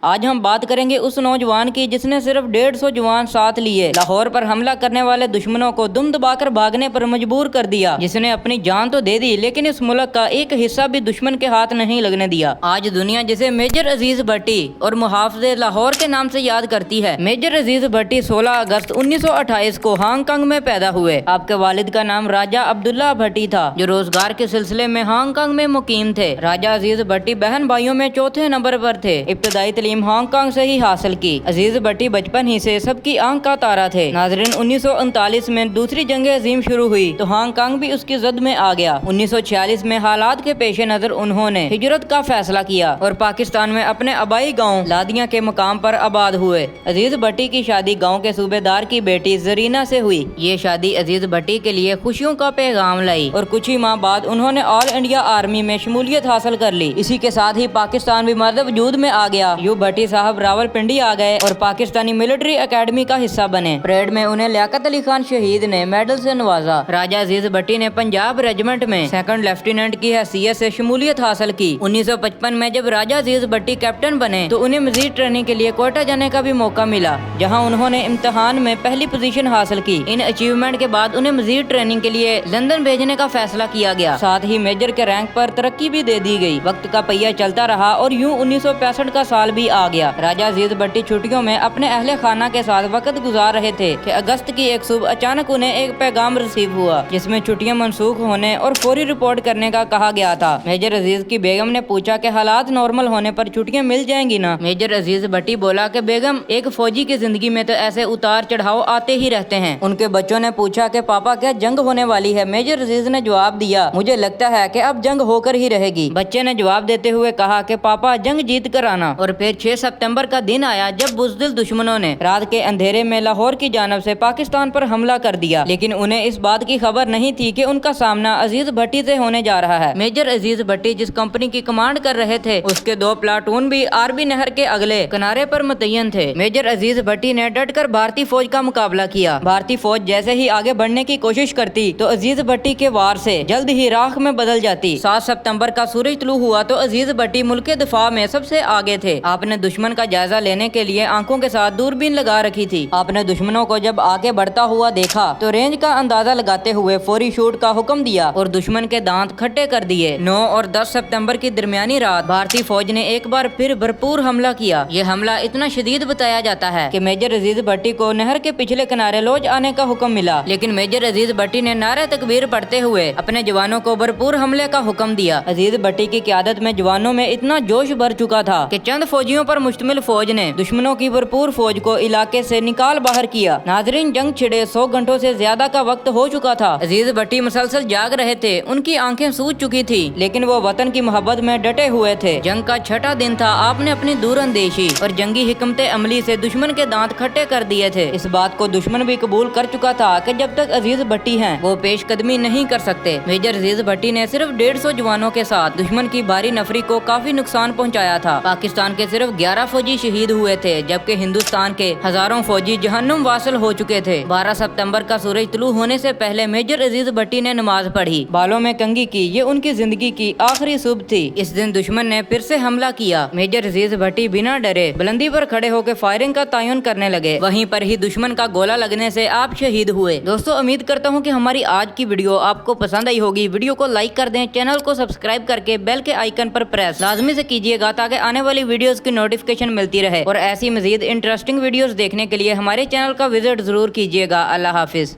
آج ہم بات کریں گے اس نوجوان کی جس نے صرف 150 جوان ساتھ لیے لاہور پر حملہ کرنے والے دشمنوں کو دم دبا کر بھاگنے پر مجبور کر دیا، جس نے اپنی جان تو دے دی لیکن اس ملک کا ایک حصہ بھی دشمن کے ہاتھ نہیں لگنے دیا۔ آج دنیا جسے میجر عزیز بھٹی اور محافظ لاہور کے نام سے یاد کرتی ہے۔ میجر عزیز بھٹی 16 اگست 1928 کو ہانگ کانگ میں پیدا ہوئے۔ آپ کے والد کا نام راجہ عبداللہ بھٹی تھا جو روزگار کے سلسلے میں ہانگ کانگ میں مقیم تھے۔ راجہ عزیز بھٹی بہن بھائیوں میں چوتھے نمبر پر تھے۔ ابتدائی تعلیم ہانگ کانگ سے ہی حاصل کی۔ عزیز بھٹی بچپن ہی سے سب کی آنکھ کا تارا تھے۔ ناظرین، 1939 میں دوسری جنگ عظیم شروع ہوئی تو ہانگ کانگ بھی اس کی زد میں آ گیا۔ 1946 میں حالات کے پیش نظر انہوں نے ہجرت کا فیصلہ کیا اور پاکستان میں اپنے آبائی گاؤں لادیاں کے مقام پر آباد ہوئے۔ عزیز بھٹی کی شادی گاؤں کے صوبے دار کی بیٹی زرینہ سے ہوئی۔ یہ شادی عزیز بھٹی کے لیے خوشیوں کا پیغام لائی اور کچھ ہی ماہ بعد انہوں نے آل انڈیا آرمی میں شمولیت حاصل کر لی۔ اسی کے ساتھ ہی پاکستان بھی مرد وجود میں آ گیا۔ یوں بھٹی صاحب راول پنڈی آ گئے اور پاکستانی ملٹری اکیڈمی کا حصہ بنے۔ پریڈ میں انہیں لیاقت علی خان شہید نے میڈل سے نوازا۔ راجہ عزیز بھٹی نے پنجاب ریجمنٹ میں سیکنڈ لیفٹیننٹ کی حیثیت سے شمولیت حاصل کی۔ 1955 میں جب راجہ عزیز بھٹی کیپٹن بنے تو انہیں مزید ٹریننگ کے لیے کوئٹہ جانے کا بھی موقع ملا، جہاں انہوں نے امتحان میں پہلی پوزیشن حاصل کی۔ ان اچیومنٹ کے بعد انہیں مزید ٹریننگ کے لیے لندن بھیجنے کا فیصلہ کیا گیا، ساتھ ہی میجر کے رینک پر ترقی بھی دے دی گئی۔ وقت کا پہیہ چلتا رہا اور یوں 1965 کا سال بھی آ گیا۔ راجہ عزیز بھٹی چھٹیوں میں اپنے اہل خانہ کے ساتھ وقت گزار رہے تھے کہ اگست کی ایک صبح اچانک انہیں ایک پیغام رسیو ہوا جس میں چھٹیاں منسوخ ہونے اور فوری رپورٹ کرنے کا کہا گیا تھا۔ میجر عزیز کی بیگم نے پوچھا کہ حالات نارمل ہونے پر چھٹیاں مل جائیں گی نا؟ میجر عزیز بھٹی بولا کہ بیگم، ایک فوجی کی زندگی میں تو ایسے اتار چڑھاؤ آتے ہی رہتے ہیں۔ ان کے بچوں نے پوچھا کہ پاپا کیا جنگ ہونے والی ہے؟ میجر عزیز نے جواب دیا، مجھے لگتا ہے کہ اب جنگ ہو کر ہی رہے گی۔ بچے نے جواب دیتے ہوئے کہا کہ پاپا جنگ جیت کر آنا۔ اور پھر 6 ستمبر کا دن آیا جب بزدل دشمنوں نے رات کے اندھیرے میں لاہور کی جانب سے پاکستان پر حملہ کر دیا، لیکن انہیں اس بات کی خبر نہیں تھی کہ ان کا سامنا عزیز بھٹی سے ہونے جا رہا ہے۔ میجر عزیز بھٹی جس کمپنی کی کمانڈ کر رہے تھے اس کے 2 پلاٹون بھی آربی نہر کے اگلے کنارے پر متعین تھے۔ میجر عزیز بھٹی نے ڈٹ کر بھارتی فوج کا مقابلہ کیا۔ بھارتی فوج جیسے ہی آگے بڑھنے کی کوشش کرتی تو عزیز بھٹی کے وار سے جلد ہی راکھ میں بدل جاتی۔ 7 ستمبر کا سورج طلوع ہوا تو عزیز بھٹی ملک دفاع میں سب سے آگے تھے۔ آپ نے دشمن کا جائزہ لینے کے لیے آنکھوں کے ساتھ دوربین لگا رکھی تھی۔ آپ نے دشمنوں کو جب آگے بڑھتا ہوا دیکھا تو رینج کا اندازہ لگاتے ہوئے فوری شوٹ کا حکم دیا اور دشمن کے دانت کھٹے کر دیے۔ 9 اور 10 ستمبر کی درمیانی رات بھارتی فوج نے ایک بار پھر بھرپور حملہ کیا۔ یہ حملہ اتنا شدید بتایا جاتا ہے کہ میجر عزیز بھٹی کو نہر کے پچھلے کنارے لوچ آنے کا حکم ملا، لیکن میجر عزیز بھٹی نے نعرہ تکبیر پڑھتے ہوئے اپنے جوانوں کو بھرپور حملے کا حکم دیا۔ عزیز بھٹی کی قیادت میں جوانوں میں اتنا جوش بھر چکا تھا کہ چند فوجیوں پر مشتمل فوج نے دشمنوں کی بھرپور فوج کو علاقے سے نکال باہر کیا۔ ناظرین، جنگ چھڑے 100 گھنٹوں سے زیادہ کا وقت ہو چکا تھا۔ عزیز بھٹی مسلسل جاگ رہے تھے، ان کی آنکھیں سوج چکی تھی، لیکن وہ وطن کی محبت میں ڈٹے ہوئے تھے۔ جنگ کا 6واں دن تھا۔ آپ نے اپنی دور اندیشی اور جنگی حکمت عملی سے دشمن کے دانت کھٹے کر دیے تھے۔ اس بات کو دشمن بھی قبول کر چکا تھا کہ جب تک عزیز بھٹی ہیں وہ پیش قدمی نہیں کر سکتے۔ میجر عزیز بھٹی نے صرف 150 جوانوں کے ساتھ دشمن کی بھاری نفری کو کافی نقصان پہنچایا تھا۔ پاکستان کے صرف 11 فوجی شہید ہوئے تھے جبکہ ہندوستان کے ہزاروں فوجی جہنم واصل ہو چکے تھے۔ 12 ستمبر کا سورج طلوع ہونے سے پہلے میجر عزیز بھٹی نے نماز پڑھی، بالوں میں کنگھی کی۔ یہ ان کی زندگی کی آخری صبح تھی۔ اس دن دشمن نے پھر سے حملہ کیا۔ میجر عزیز بھٹی بنا ڈرے بلندی پر کھڑے ہو کے فائرنگ کا تعین کرنے لگے، وہیں پر ہی دشمن کا گولہ لگنے سے آپ شہید ہوئے۔ دوستو، امید کرتا ہوں کہ ہماری آج کی ویڈیو آپ کو پسند آئی ہوگی۔ ویڈیو کو لائک کر دیں، چینل کو سبسکرائب کر کے بیل کے آئیکن پر پریس لازمی سے کیجیے گا تاکہ آنے والی ویڈیوز کی نوٹیفکیشن ملتی رہے، اور ایسی مزید انٹرسٹنگ ویڈیوز دیکھنے کے لیے ہمارے چینل کا وزٹ ضرور کیجیے گا۔ اللہ حافظ۔